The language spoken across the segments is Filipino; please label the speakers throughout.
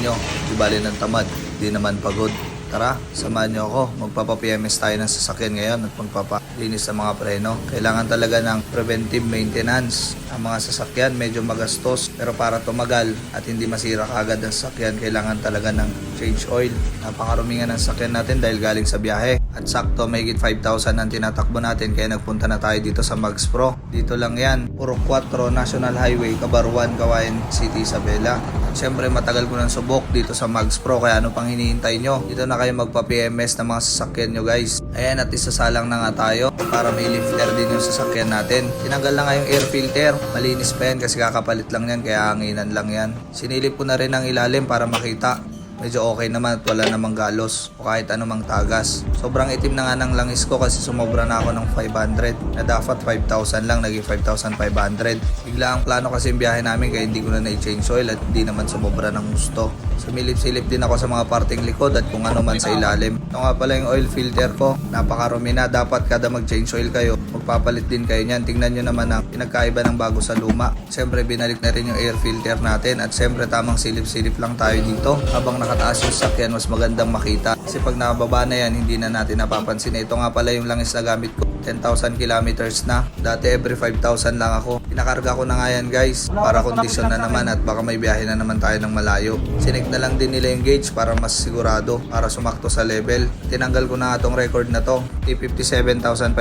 Speaker 1: nyo. Di bali ng tamad, di naman pagod. Tara, samahan nyo ako. Magpapa-PMS tayo ng sasakyan ngayon at magpapalinis ng mga preno. Kailangan talaga ng preventive maintenance. Ang mga sasakyan medyo magastos, pero para tumagal at hindi masira kaagad ang sasakyan, kailangan talaga ng change oil. Napakarumi nga ng sasakyan natin dahil galing sa biyahe. At sakto, may higit 5,000 ang tinatakbo natin, kaya nagpunta na tayo dito sa Mags Pro. Dito lang yan, Puro 4 National Highway, Cabarruan, Cagayan City, Isabela. At syempre, matagal ko ng subok dito sa Mags Pro, kaya ano pang hinihintay nyo? Dito na kayo magpa-PMS ng mga sasakyan nyo, guys. Ayan, at isasalang na nga tayo para may lifter din yung sasakyan natin. Tinanggal na nga yung air filter. Malinis pa yan kasi kakapalit lang yan, kaya hanginan lang yan. Sinilip ko na rin ang ilalim para makita. Medyo okay naman at wala namang galos o kahit anumang tagas. Sobrang itim na nga ng langis ko kasi sumobra na ako ng 500. Na dapat 5,000 lang, naging 5,500. Bigla ang plano kasi yung biyahe namin kaya hindi ko na na-change oil at hindi naman sumobra ng gusto. Sumilip-silip din ako sa mga parting likod at kung ano man sa ilalim. Ito nga pala yung oil filter ko. Napakarumi na. Dapat kada mag-change oil kayo, magpapalit din kayo niyan. Tingnan nyo naman ang pinagkaiba ng bago sa luma. Siyempre binalik na rin yung air filter natin at siyempre tamang silip-silip lang tayo dito. Habang nakataas yung sasakyan, mas magandang makita. Kasi pag nakababa na yan, hindi na natin napapansin. Ito nga pala yung langis na gamit ko. 10,000 kilometers na. Dati every 5,000 lang ako. Pinakarga ko na nga yan, guys. Para kondisyon na naman at baka may biyahe na naman tayo ng malayo. Sinig na lang din nila yung gauge para mas sigurado. Para sumakto sa level. Tinanggal ko na nga tong record na to. 57,510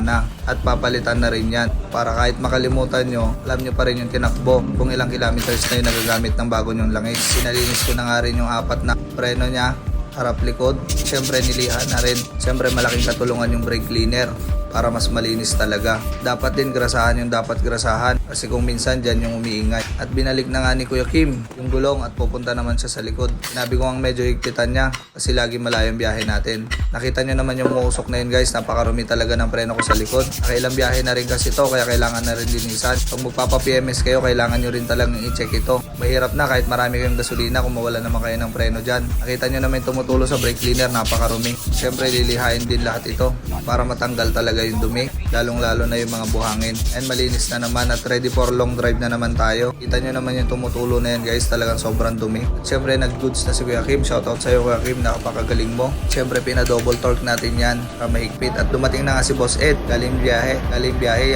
Speaker 1: na. At papalitan na rin yan. Para kahit makalimutan nyo, alam nyo pa rin yung tinakbo. Kung ilang kilometers na yung nagagamit ng bago nyong langis. Sinalinis ko na nga rin yung 4 na preno niya. Harap likod. Siyempre nilihan na rin. Siyempre malaking katulungan yung brake cleaner para mas malinis talaga. Dapat din grasahan yung dapat grasahan kasi kung minsan dyan yung umiingay. At binalik na nga ni Kuya Kim yung gulong at pupunta naman siya sa likod. Sinabi ko ang medyo higpitan niya kasi lagi malayo yung biyahe natin. Nakita nyo naman yung muusok na yun, guys. Napakarumi talaga ng preno ko sa likod. Nakailang biyahe na rin kasi to kaya kailangan na rin linisan. Pag magpapa-PMS kayo, kailangan nyo rin talagang i-check ito. Mahirap na kahit marami kayong gasolina kung mawala naman kayo ng preno dyan. Nakita nyo naman tumutulo sa brake cleaner, napakarumi. Siyempre lilihain din lahat ito para matanggal talaga yung dumi, lalong-lalo na yung mga buhangin. And malinis na naman at ready for long drive na naman tayo. Kita nyo naman yung tumutulo na yan, guys, talagang sobrang dumi. At syempre nag-goods na si Kuya Kim. Shoutout sa'yo, Kuya Kim, nakapakagaling mo. Syempre pinadouble torque natin yan para mahigpit. At dumating na nga si Boss Ed, galing biyahe.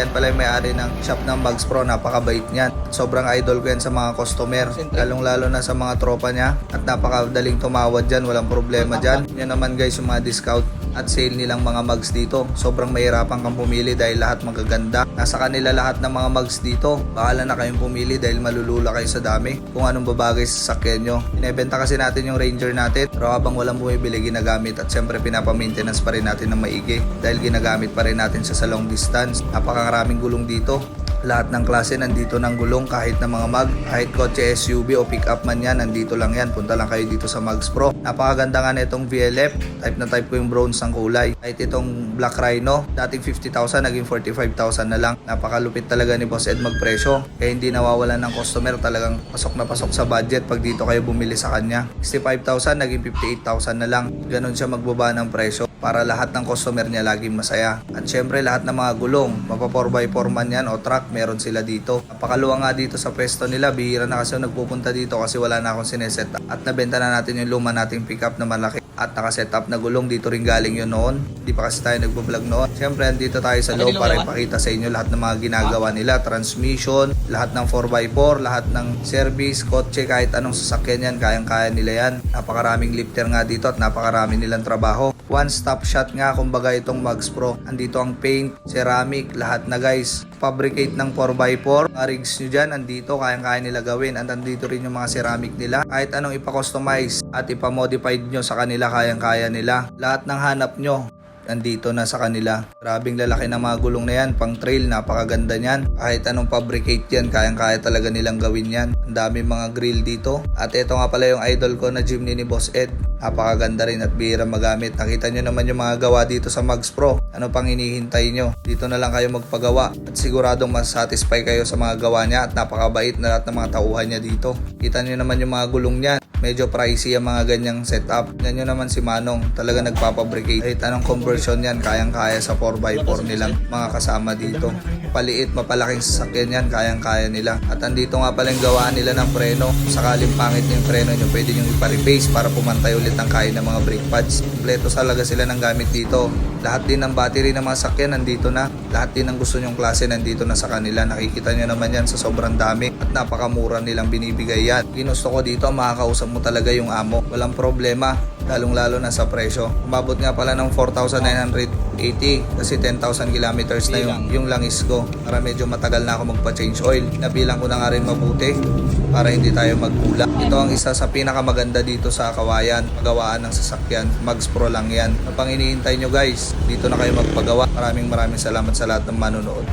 Speaker 1: Yan pala yung may-ari ng shop ng Mags Pro, napakabait niyan. Sobrang idol ko yan sa mga customer, lalong-lalo na sa mga tropa niya. At napakadaling tumawad dyan, walang problema dyan. Yan naman, guys, yung mga discount at sale nilang mga mugs dito. Sobrang mahirapan kang pumili dahil lahat magaganda. Nasa kanila lahat ng mga mugs dito. Bahala na kayong pumili dahil malulula kayo sa dami kung anong babagay sa sasakyan nyo. Pinebenta kasi natin yung Ranger natin, pero habang walang bumibili, ginagamit at syempre pinapa-maintenance pa rin natin ng maigi dahil ginagamit pa rin natin siya sa long distance. Napakaraming gulong dito. Lahat ng klase nandito ng gulong, kahit na mga mag, kahit kotse, SUV o pick-up man yan, nandito lang yan. Punta lang kayo dito sa Mags Pro. Napakaganda nga na itong VLF. Type na type ko yung bronze ng kulay. Kahit itong Black Rhino, dating 50,000, naging 45,000 na lang. Napakalupit talaga ni Boss Ed magpresyo. Kaya hindi nawawalan ng customer, talagang pasok na pasok sa budget pag dito kayo bumili sa kanya. 65,000, naging 58,000 na lang. Ganon siya magbaba ng presyo para lahat ng customer niya laging masaya. At syempre lahat ng mga gulong, mapa 4x4 man yan o truck, meron sila dito. Napakaluwang nga dito sa pwesto nila. Bihira na kasi nagpupunta dito kasi wala na akong sineset up. At nabenta na natin yung luma nating pickup na malaki. At nakaset up na gulong, dito rin galing yun noon. Hindi pa kasi tayo nagbablog noon. Siyempre andito tayo sa loob para ipakita sa inyo lahat ng mga ginagawa nila. Transmission, lahat ng 4x4, lahat ng service, kotse, kahit anong sasakyan yan, kayang-kaya nila yan. Napakaraming lifter nga dito at napakarami nilang trabaho. One stop shop nga kumbaga itong Mags Pro. Andito ang paint, ceramic, lahat na, guys. Fabricate ng 4x4, mga rigs nyo dyan, andito, kayang-kaya nila gawin. And andito rin yung mga ceramic nila. Kahit anong ipa-customize at ipa-modified nyo sa kanila, kayang-kaya nila. Lahat ng hanap nyo, nandito na sa kanila. Grabing lalaki ng mga gulong na yan, pang trail, napakaganda niyan. Kahit anong fabricate yan, kayang-kaya talaga nilang gawin yan. Ang dami mga grill dito. At ito nga pala yung idol ko na jeepney ni Boss Ed. Napakaganda rin at bihirang magamit. Nakita nyo naman yung mga gawa dito sa Mags Pro. Ano pang hinihintay nyo? Dito na lang kayo magpagawa at siguradong masatisfy kayo sa mga gawa niya at napakabait na lahat ng mga tauhan niya dito. Kita nyo naman yung mga gulong niya. Medyo pricey ang mga ganyang setup. Ganyan naman si Manong, talaga nagpapabricate. Kahit anong conversion yan, kayang-kaya sa 4x4 nilang mga kasama dito. Paliit, mapalaking sasakyan yan, kayang-kaya nila. At andito nga pala yung gawaan nila ng preno. Sakaling pangit yung preno nyo, pwede nyo ipa-replace para pumantay ulit ang kaya ng mga brake pads. Kompleto talaga sila ng gamit dito. Lahat din ng battery ng mga sakyan nandito na. Lahat din ng gusto nyong klase nandito na sa kanila. Nakikita nyo naman yan sa sobrang dami at napakamura nilang binibigay yan. Ginusto ko dito, makakausap mo talaga yung amo. Walang problema, lalong-lalo na sa presyo. Umabot nga pala ng 4,980 kasi 10,000 kilometers na yung langis ko. Para medyo matagal na ako magpa-change oil. Nabilang ko na nga rin mabuti para hindi tayo magkulang. Ito ang isa sa pinakamaganda dito sa Kawayan. Pagawaan ng sasakyan. Mags Pro lang yan. Ano pang hinihintay nyo guys? Dito na kayo magpagawa. Maraming salamat sa lahat ng manonood.